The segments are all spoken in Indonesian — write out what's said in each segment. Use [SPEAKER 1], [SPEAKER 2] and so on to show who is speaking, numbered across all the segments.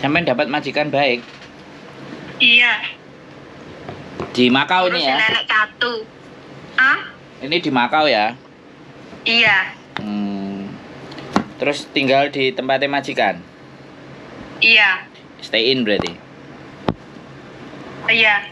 [SPEAKER 1] Sampean dapat majikan baik.
[SPEAKER 2] Iya.
[SPEAKER 1] Di Makau
[SPEAKER 2] Terus
[SPEAKER 1] ini ya?
[SPEAKER 2] nenek satu. Ah?
[SPEAKER 1] Ini di Makau ya?
[SPEAKER 2] Iya.
[SPEAKER 1] Terus tinggal di tempatnya majikan?
[SPEAKER 2] Iya.
[SPEAKER 1] Stay in berarti?
[SPEAKER 2] Iya.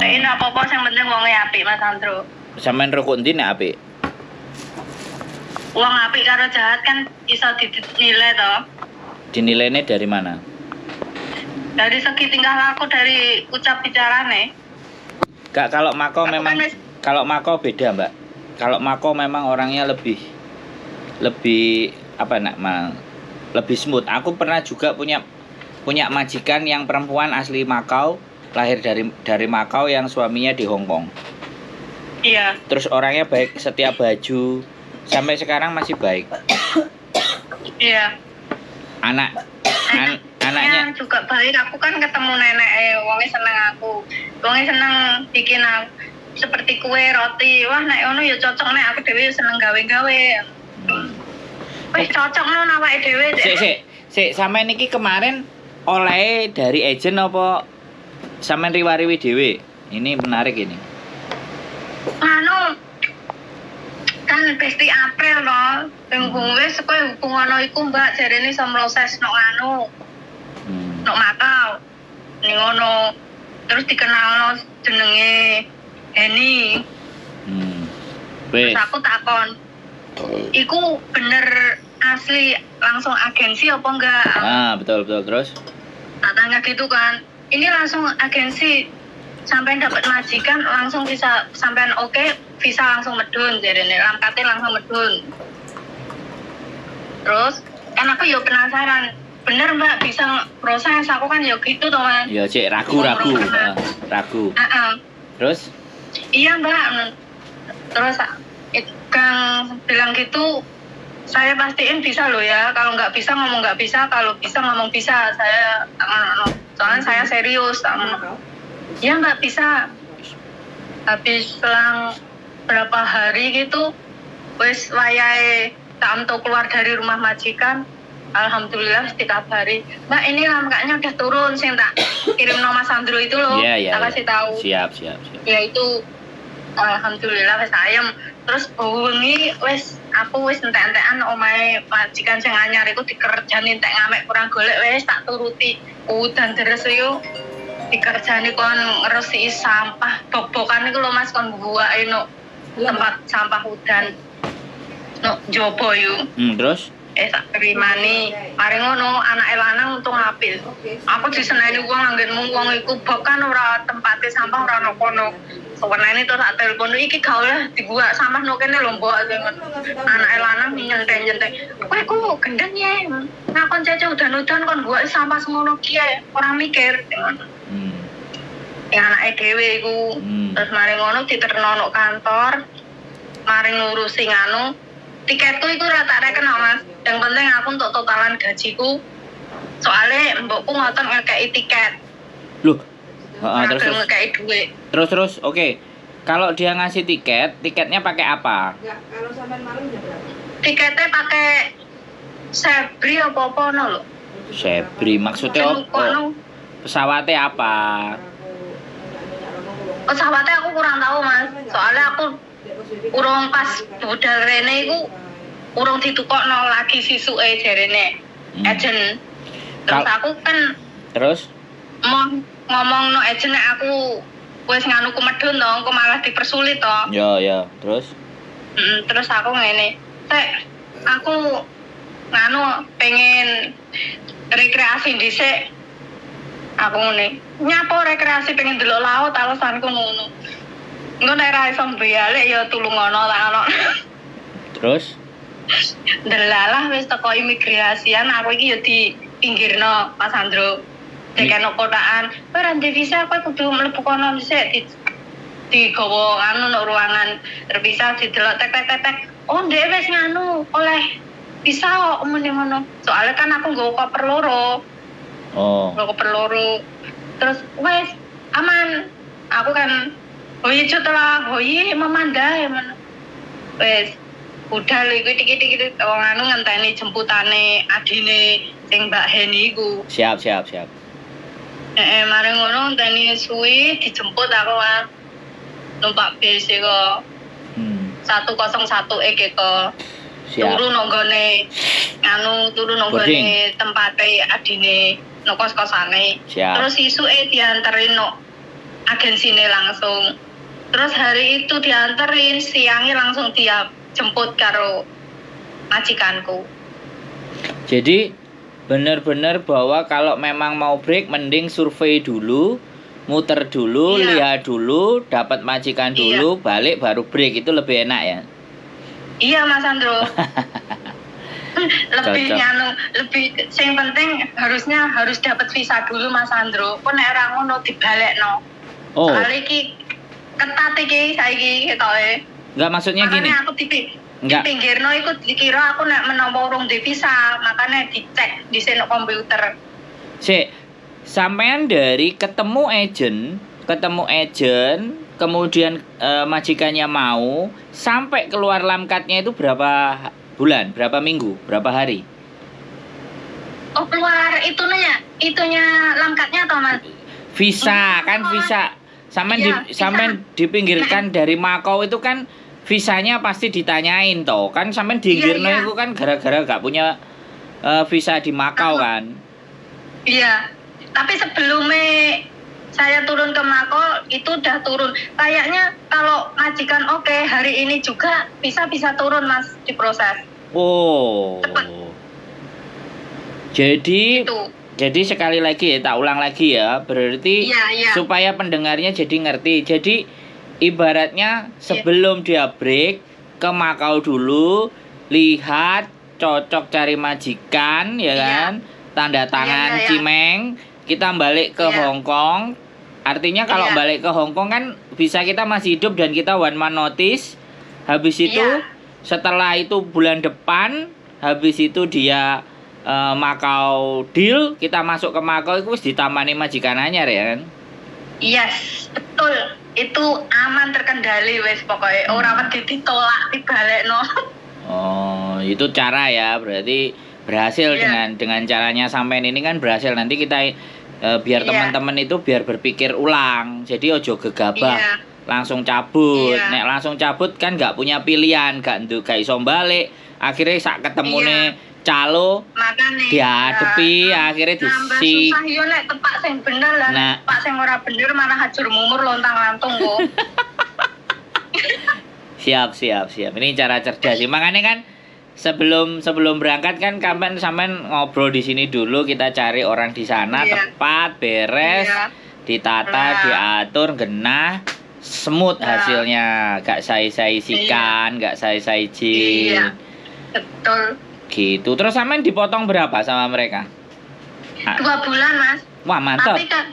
[SPEAKER 2] Ini apa-apa yang penting wongnya apik Mas Andro.
[SPEAKER 1] Sampean rukun ndi nek apik?
[SPEAKER 2] Wong apik karo jahat kan iso dinilai toh.
[SPEAKER 1] Dinilainya dari mana?
[SPEAKER 2] Dari segi tingkah laku, dari ucap bicarane.
[SPEAKER 1] Kak, kalau Makau
[SPEAKER 2] Aku
[SPEAKER 1] memang
[SPEAKER 2] kan
[SPEAKER 1] kalau Makau beda, Mbak. Kalau Makau memang orangnya lebih apa nak lebih smooth. Aku pernah juga punya majikan yang perempuan asli Makau, lahir dari Makau yang suaminya di Hong Kong.
[SPEAKER 2] Iya.
[SPEAKER 1] Terus orangnya baik, setiap baju, sampai sekarang masih baik.
[SPEAKER 2] Iya.
[SPEAKER 1] Anaknya
[SPEAKER 2] juga baik. Aku kan ketemu nenek, wongnya seneng aku. Wongnya seneng bikin aku seperti kue, roti. Wah, nek ono ya cocok nek aku dhewe seneng gawe-gawe. Wis cocok no awake dhewe.
[SPEAKER 1] Sik, sampean niki kemarin oleh dari agent apa sampean riwariwi dhewe? Ini menarik ini.
[SPEAKER 2] Anu kan pesti April loh. Wis kowe hubungan iku Mbak jarene iso mloses nok anu. Nok Makau. Ning ngono. Terus dikenalno jenenge Heni. Terus aku takon. Iku bener asli langsung agensi apa enggak?
[SPEAKER 1] Betul terus.
[SPEAKER 2] Tak tanya gitu kan. Ini langsung agensi, sampai dapat majikan langsung bisa sampean oke, visa langsung medun jarene, lamkate langsung medun. Terus kan aku yo penasaran, bener Mbak bisa proses, aku kan yo gitu toh Mas.
[SPEAKER 1] Ya cek ragu. Terus?
[SPEAKER 2] Iya Mbak. Terus Kang bilang gitu, saya pastiin bisa loh ya. Kalau nggak bisa ngomong nggak bisa, kalau bisa ngomong bisa. Saya soalnya saya serius. Ya nggak bisa. Habis selang berapa hari gitu, wes wayahe tak keluar dari rumah majikan. Alhamdulillah dikabari, Mbak ini lamkanya udah turun, sih tak kirim nama Sandro itu loh.
[SPEAKER 1] Iya.
[SPEAKER 2] Tak kasih tahu.
[SPEAKER 1] Siap.
[SPEAKER 2] Ya itu alhamdulillah wes ayam. Terus bengi wes aku wes entek-entekan omahe majikan sing anyar iku dikerjani entek ngamek kurang golek wes tak turuti. Udan deres yo dikerjani kon ngresiki sampah bok-bokan iku lho Mas kon buake no tempat sampah udan. No jopo yo.
[SPEAKER 1] Terus
[SPEAKER 2] Tak terimani. Mari ngono anake lanang untung apil. Aku diseneni wong anggenmu wong iku bokan ora tempate sampah ora ono kono. Sewenane to tak telepon iki gak oleh dibuat sampah no kene lho mbok. Anake lanang nyentek-nyentek. Kowe ku gendeng ya. Nah kon cece udan-udan kon buat sampah semono ki ora mikir. Anake dhewe iku. Terus mari ngono diterno kantor. Mari ngurusi nganu. Tiketku itu rata reken Mas. Yang penting aku untuk totalan gajiku. Soalnya mbokku ngotot ngekei tiket.
[SPEAKER 1] Loh. Terus
[SPEAKER 2] ngekei duit.
[SPEAKER 1] Terus oke. Kalau dia ngasih tiketnya pakai apa?
[SPEAKER 3] Ya, kalau sampean malam ya berapa?
[SPEAKER 2] Tiketnya pakai Sebri apa no lho.
[SPEAKER 1] Sebri maksudnya apa? Pesawatnya apa?
[SPEAKER 2] Pesawatnya aku kurang tahu Mas. Soalnya aku urung pas budal rene iku urung ditukokno lagi sisuke jarene agent. Terus aku kan mau ngomong no agent aku wis nganuku medun to, engko malah dipersulit to.
[SPEAKER 1] Ya, terus?
[SPEAKER 2] Terus aku ngene, aku nganu pengen rekreasi dhisik. Aku ngene, nyapo rekreasi pengen delok laut alasanku ngono. Engko nek ra iso mbayale ya tulungono tak ono. Terus? Delalah wis teko imigrasian aku iki ya dipinggirno Mas Andro. Dekeno kotakan, kowe ra ndek visa kowe kudu mlebu kono dhisik digawa anu nang ruangan terpisah didelok tek. Oh, ndek wis nganu oleh visa kok muni ngono. Soalnya kan aku nggo koper loro. Koper loro. Terus wes aman. Aku kan hoye setelah hoye memandai mana. Wes budal iku dikit-dikit wong anu ngenteni jemputane adine sing Mbak Heni iku.
[SPEAKER 1] Siap.
[SPEAKER 2] Mari ngono ngenteni suwi dijemput aku kan. Numpak bis kok 101 kok.
[SPEAKER 1] Siap.
[SPEAKER 2] Turu nonggone tempate adine no kos-kosane.
[SPEAKER 1] Siap.
[SPEAKER 2] Terus isuke dianterin no agensine langsung. Terus hari itu dianterin, siangnya langsung dia jemput karo majikanku.
[SPEAKER 1] Jadi benar-benar bahwa kalau memang mau break mending survei dulu, muter dulu, lihat dulu, dapat majikan dulu, balik baru break, itu lebih enak ya.
[SPEAKER 2] Iya Mas Andro. lebih sing penting harus dapat visa dulu Mas Andro. Kok nek ora ngono dibalekno.
[SPEAKER 1] Oh.
[SPEAKER 2] Soale iki ketat iki saiki ketoke.
[SPEAKER 1] Enggak, maksudnya gini.
[SPEAKER 2] Makanya aku di pinggirno iku dikira aku nek menawa urung di visa, makanya dicek di seno komputer.
[SPEAKER 1] Sampean dari ketemu agent, kemudian majikannya mau, sampai keluar lamkatnya itu berapa bulan, berapa minggu, berapa hari?
[SPEAKER 2] Oh, keluar itunya lamkatnya atau Mas?
[SPEAKER 1] Visa, kan visa. Sampean dipinggirkan dari Makau itu kan visanya pasti ditanyain toh. Kan sampean dinggirno itu kan gara-gara gak punya visa di Makau kan.
[SPEAKER 2] Iya. Tapi sebelumnya saya turun ke Makau itu udah turun. Kayaknya kalau majikan oke, hari ini juga bisa turun Mas, diproses.
[SPEAKER 1] Oh.
[SPEAKER 2] Cepet.
[SPEAKER 1] Jadi sekali lagi tak ulang lagi ya, berarti supaya pendengarnya jadi ngerti. Jadi ibaratnya sebelum dia break ke Makau dulu, lihat, cocok cari majikan ya kan, tanda tangan Cimeng, kita balik ke Hong Kong. Artinya kalau balik ke Hong Kong kan bisa kita masih hidup dan kita one man notice. Habis itu setelah itu bulan depan, habis itu dia Makau deal, kita masuk ke Makau itu wis ditamani majikan anyar ya kan?
[SPEAKER 2] Yes, betul. Itu aman terkendali wis pokoknya. Ora wedi ditolak dibalekno.
[SPEAKER 1] Oh, itu cara ya. Berarti berhasil dengan caranya sampean ini kan berhasil. Nanti kita biar teman-teman itu biar berpikir ulang. Jadi ojo gegabah. Langsung cabut. Nek langsung cabut kan gak punya pilihan, gak iso balik. Akhirnya sak ketemune calo dihadepi, akhirnya disi.
[SPEAKER 2] Susah yo nek tepak sing bener lah. Tepak sing ora bener malah hajur mumur lontang-lantung kok.
[SPEAKER 1] Siap. Ini cara cerdas sih. Makanya kan sebelum berangkat kan sampean ngobrol di sini dulu, kita cari orang di sana tepat, beres, ditata, diatur, genah, smooth hasilnya, gak say-sikan, gak say-jin.
[SPEAKER 2] Iya. Betul.
[SPEAKER 1] Gitu. Terus sampean dipotong berapa sama mereka?
[SPEAKER 2] 2 bulan, Mas.
[SPEAKER 1] Wah, mantap.
[SPEAKER 2] Tapi kan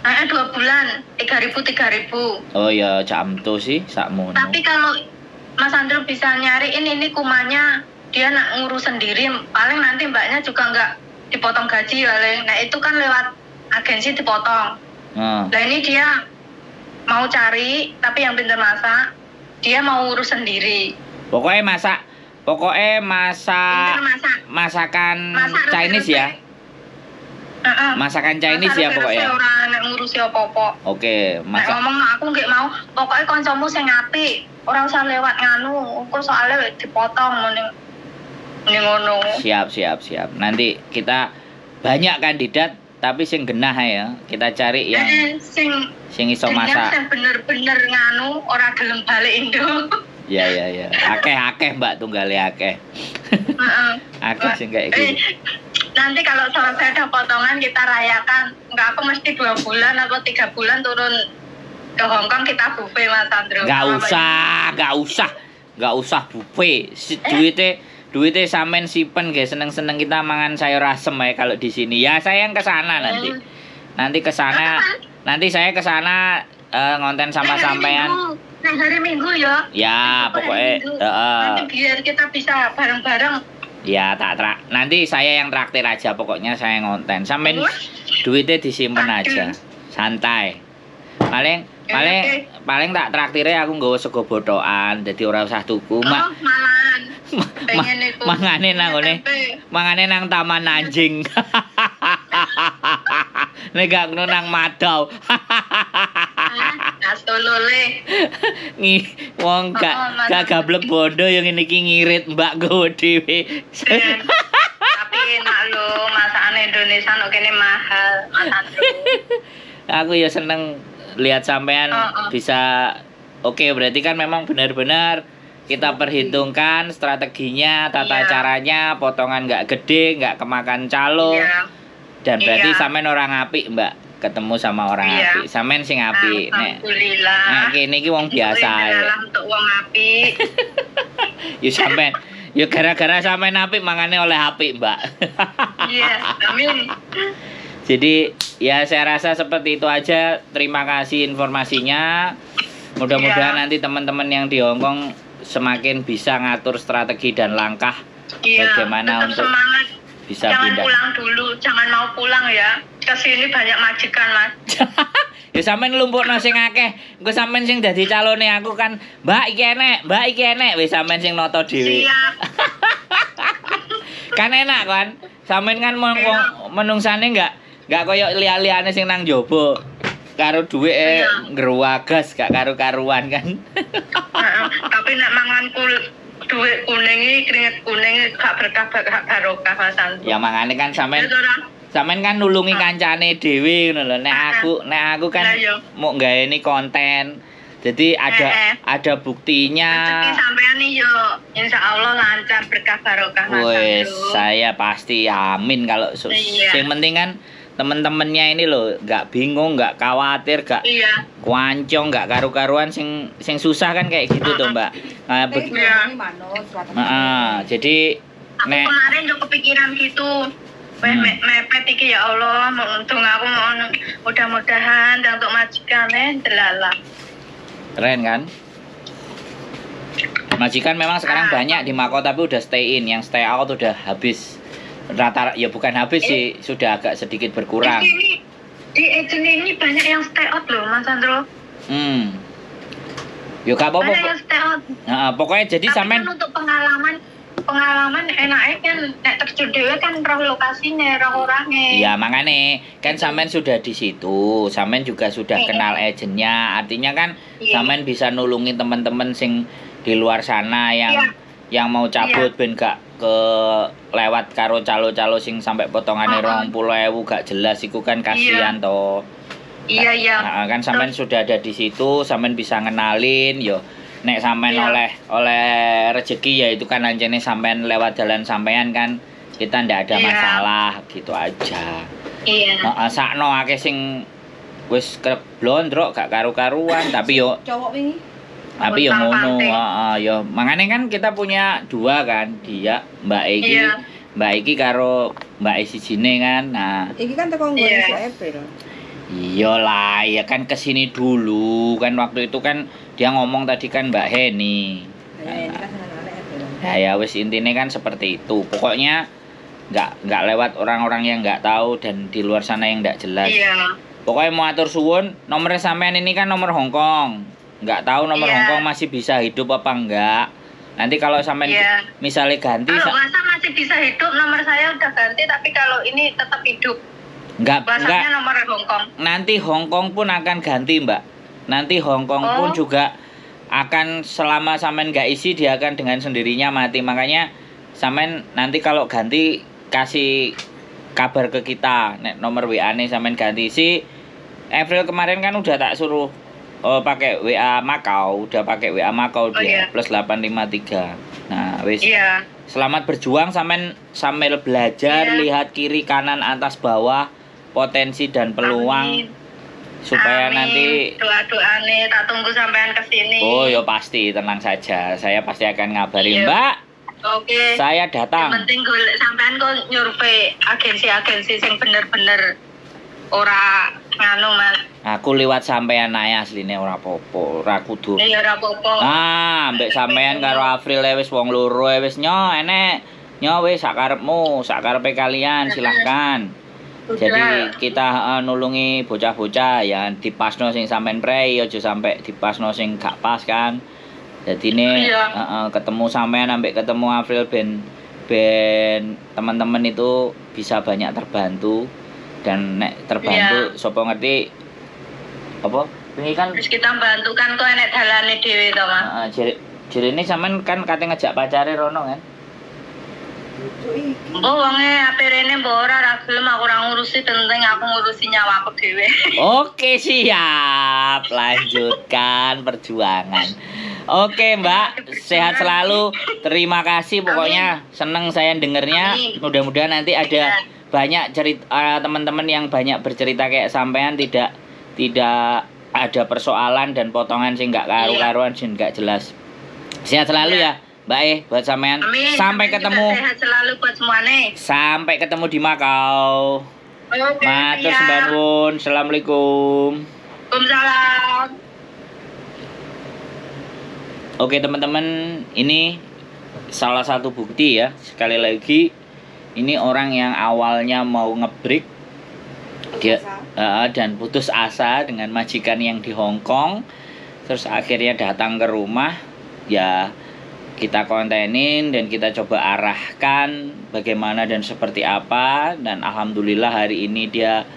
[SPEAKER 2] 2 bulan, 3.000.
[SPEAKER 1] Oh ya, jam tuh sih sakmono.
[SPEAKER 2] Tapi kalau Mas Andro bisa nyariin ini kumannya, dia nak ngurus sendiri, paling nanti mbaknya juga nggak dipotong gaji paling. Nah itu kan lewat agensi dipotong. Nah ini dia mau cari, tapi yang pintar masak, dia mau urus sendiri.
[SPEAKER 1] Pokoknya masakan Chinese ya. Masakan Chinese ya pokoknya.
[SPEAKER 2] Ora nek ngurusi apa-apa.
[SPEAKER 1] Oke,
[SPEAKER 2] masak. Ngomong aku nggak mau, pokoknya kancamu sing apik. Ora usah lewat nganu, engko soalnya dipotong mending ngono. Siap.
[SPEAKER 1] Nanti kita banyak kandidat tapi sing genah ya. Kita cari yang sing iso masak.
[SPEAKER 2] Sing bener-bener nganu ora gelem balik Indo.
[SPEAKER 1] Ya. Akeh Mbak, tunggale akeh. Akeh sing kayak gitu.
[SPEAKER 2] Nanti kalau selesai ada potongan kita rayakan. Enggak, aku mesti 2 bulan atau 3 bulan turun ke Hong Kong kita buffet Mas Andro. Enggak usah buffet. Duitnya sampean simpen guys, seneng-seneng kita mangan sayur asem ya kalau di sini. Ya saya yang ke sana nanti. Nanti saya ke sana ngonten sama sampean. Nah, hari Minggu ya.
[SPEAKER 1] Ya, pokoknya
[SPEAKER 2] nanti biar kita bisa bareng-bareng.
[SPEAKER 1] Ya, nanti saya yang traktir aja, pokoknya saya ngonten. Sampean duitnya disimpen aja. Santai. Paling tak traktirnya aku nggawa sego botokan, jadi ora usah tuku.
[SPEAKER 2] Malah Pengen iku.
[SPEAKER 1] Mangane nang ngene. Mangane nang taman anjing. Nek gak ngono nang Madau.
[SPEAKER 2] Asolole.
[SPEAKER 1] Wong gak gablek bondo yang ngene iki ngirit mbak go dhewe.
[SPEAKER 2] Tapi enak lho, masakan Indonesia kok kene mahal, Mas Andro.
[SPEAKER 1] Aku ya seneng lihat sampean bisa oke, berarti kan memang benar-benar kita perhitungkan strateginya, tata caranya, potongan nggak gede, nggak kemakan calo.
[SPEAKER 2] Iya.
[SPEAKER 1] Dan berarti sampean orang apik, Mbak. Ketemu sama orang apik. Sampean sing apik.
[SPEAKER 2] Alhamdulillah.
[SPEAKER 1] Nek kene iki wong biasa.
[SPEAKER 2] Alhamdulillah untuk wong apik.
[SPEAKER 1] Ya sampean, ya gara-gara sampean apik mangane oleh apik, Mbak.
[SPEAKER 2] Iya, amin.
[SPEAKER 1] Jadi ya saya rasa seperti itu aja. Terima kasih informasinya. Mudah-mudahan nanti teman-teman yang di Hongkong semakin bisa ngatur strategi dan langkah bagaimana untuk
[SPEAKER 2] semangat.
[SPEAKER 1] Bisa
[SPEAKER 2] jangan
[SPEAKER 1] pindah.
[SPEAKER 2] Pulang dulu, jangan mau pulang ya. Kesini banyak majikan, Mas.
[SPEAKER 1] Ya sampean lumpukno sing akeh. Engko sampean sing dadi calone aku kan, Mbak iki enek. Wis sampean sing noto dhewe.
[SPEAKER 2] Siap.
[SPEAKER 1] Kan enak kan? Sampean kan menungsane enggak koyo liya-liyane sing nang jaba. Karo dhuwit ngruwagas gak karu-karuan kan.
[SPEAKER 2] Tapi nek mangan duit kuning iki keringet kuning gak berkah gak barokah Mas Andro.
[SPEAKER 1] Ya mangane kan sampean kan nulungi kancane dhewe ngono lho. Nek aku kan mau gaweni konten. Jadi ada buktinya.
[SPEAKER 2] Rezeki sampean nih yo insyaallah lancar berkah barokah Mas Andro.
[SPEAKER 1] Wes, saya pasti amin kalau yang penting kan temen-temennya ini loh nggak bingung, nggak khawatir, nggak kuancong, nggak karu-karuan sing susah kan kayak gitu tuh Mbak. Jadi
[SPEAKER 2] aku kemarin udah kepikiran gitu. Mepet iki ya Allah, untung aku mudah-mudahan dan untuk majikan delala.
[SPEAKER 1] Keren kan? Majikan memang sekarang banyak di Mako tapi udah stay in, yang stay out udah habis. Rata ya bukan habis sih, sudah agak sedikit berkurang.
[SPEAKER 2] Di agent ini banyak yang stay out loh Mas Andro.
[SPEAKER 1] Yo gak apa-apa.
[SPEAKER 2] Banyak yang stay out.
[SPEAKER 1] Pokoknya jadi sampean
[SPEAKER 2] kan untuk pengalaman enaknya kan nek terjun dhewe kan roh lokasine, roh orangnya.
[SPEAKER 1] Ya makanya kan sampean sudah di situ, sampean juga sudah kenal agentnya, artinya kan sampean bisa nulungi teman-teman sing di luar sana yang mau cabut ben gak ke lewat karo calo-calo sing sampai potongane 20.000 gak jelas iku kan kasihan toh.
[SPEAKER 2] Iya.
[SPEAKER 1] Kan sampean sudah ada di situ, sampean bisa ngenalin yo. Nek sampean oleh rezeki ya itu kan anjene sampean lewat jalan sampean kan kita ndak ada masalah gitu aja.
[SPEAKER 2] Iya.
[SPEAKER 1] Sakno akeh sing wis keblondrok gak karu-karuan tapi yo
[SPEAKER 3] cowok wingi.
[SPEAKER 1] Tapi yo ngono, yo mangane kan kita punya dua kan, dia Mbak Egi, Mbak Egi karo Mbak Esi sini kan. Nah,
[SPEAKER 3] iki kan teko nggon April.
[SPEAKER 1] Iyalah, ya kan kesini dulu kan waktu itu kan dia ngomong tadi kan Mbak Heni. Ya wis intine kan seperti itu. Pokoknya nggak lewat orang-orang yang nggak tahu dan di luar sana yang nggak jelas. Pokoknya mau atur suwun, nomornya sampean ini kan nomor Hongkong. Nggak tahu nomor Hongkong masih bisa hidup apa enggak. Nanti kalau sampean misalnya ganti
[SPEAKER 2] kalau WhatsApp masih bisa hidup, nomor saya udah ganti tapi kalau ini tetap hidup. Enggak. Nomor Hongkong.
[SPEAKER 1] Nanti Hongkong pun akan ganti, Mbak. Nanti Hongkong pun juga akan selama sampean nggak isi dia akan dengan sendirinya mati. Makanya sampean nanti kalau ganti kasih kabar ke kita. Nek nomor WA-ne sampean ganti si April kemarin kan udah tak suruh pakai WA Makau, udah pakai WA Makau dia plus 853. Nah, wis. Selamat berjuang sambil belajar lihat kiri kanan atas bawah potensi dan peluang supaya nanti
[SPEAKER 2] doa-doane tak tunggu sampean kesini.
[SPEAKER 1] Oh, ya pasti, tenang saja. Saya pasti akan ngabarin, Mbak.
[SPEAKER 2] Oke.
[SPEAKER 1] Saya datang.
[SPEAKER 2] Yang penting golek sampean kok nyurvei agensi-agensi sing bener-bener ora nganu Mas.
[SPEAKER 1] Aku liwat sampean ae asline ora apa-apa, ora kudu.
[SPEAKER 2] Iya ora apa-apa.
[SPEAKER 1] Mbek sampean karo April wis wong loro wis enek. Wis sak karepmu, sak karepe kalian silahkan. Jadi kita nulungi bocah-bocah ya dipasno sing sampean prei aja sampai dipasno sing gak pas kan. Jadi ini ketemu sampean sampai ketemu April ben teman-teman itu bisa banyak terbantu, dan nek terbantu sapa ngerti apa ini kan
[SPEAKER 2] wis kita bantu kan kok enek dalane dhewe to Mas.
[SPEAKER 1] Heeh, jerene sampean kan kate ngejak pacare rono kan.
[SPEAKER 2] Mbok wonge ape rene mbok ora gelem aku ora ngurusi, penting aku ngurusi nyawaku dhewe.
[SPEAKER 1] Oke, siap. Lanjutkan perjuangan. Oke, Mbak. Sehat selalu. Terima kasih pokoknya. Seneng saya dengernya. Mudah-mudahan nanti ada banyak cerita teman-teman yang banyak bercerita kayak sampean, tidak ada persoalan dan potongan sih nggak karu-karuan sih nggak jelas. Sehat selalu ya. Mbak buat sampean.
[SPEAKER 2] Amin.
[SPEAKER 1] Sampai ketemu.
[SPEAKER 2] Sehat selalu buat semuanya.
[SPEAKER 1] Sampai ketemu di Makau.
[SPEAKER 2] Oke.
[SPEAKER 1] Matur sembah nuwun. Assalamualaikum.
[SPEAKER 2] Waalaikumsalam.
[SPEAKER 1] Oke teman-teman, ini salah satu bukti ya. Sekali lagi, ini orang yang awalnya mau ngebreak dia dan putus asa dengan majikan yang di Hong Kong, terus akhirnya datang ke rumah. Ya kita kontenin dan kita coba arahkan bagaimana dan seperti apa, dan alhamdulillah hari ini dia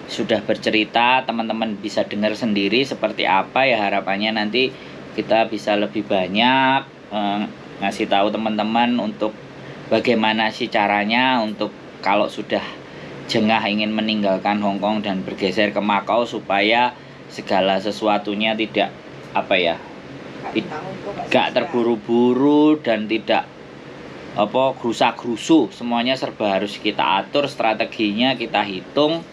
[SPEAKER 1] sudah bercerita, teman-teman bisa dengar sendiri seperti apa ya. Harapannya nanti kita bisa lebih banyak ngasih tahu teman-teman untuk bagaimana sih caranya untuk kalau sudah jengah ingin meninggalkan Hong Kong dan bergeser ke Makau, supaya segala sesuatunya tidak gak terburu-buru dan tidak gerusa-gerusu. Semuanya serba harus kita atur, strateginya kita hitung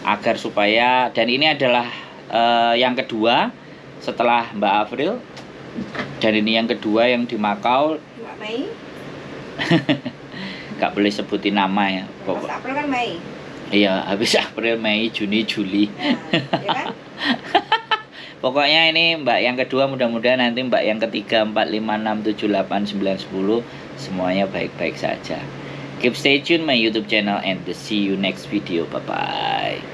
[SPEAKER 1] agar supaya, dan ini adalah yang kedua setelah Mbak April, dan ini yang kedua yang di Makau.
[SPEAKER 3] Mbak Mei?
[SPEAKER 1] Gak boleh sebutin nama ya.
[SPEAKER 3] Mas April kan Mei.
[SPEAKER 1] Iya, habis April, Mei, Juni, Juli.
[SPEAKER 3] Nah, ya kan?
[SPEAKER 1] Pokoknya ini Mbak yang kedua, mudah-mudahan nanti Mbak yang ketiga, 4, 5, 6, 7, 8, 9, 10 semuanya baik-baik saja. Keep stay tune my YouTube channel and see you next video. Bye bye.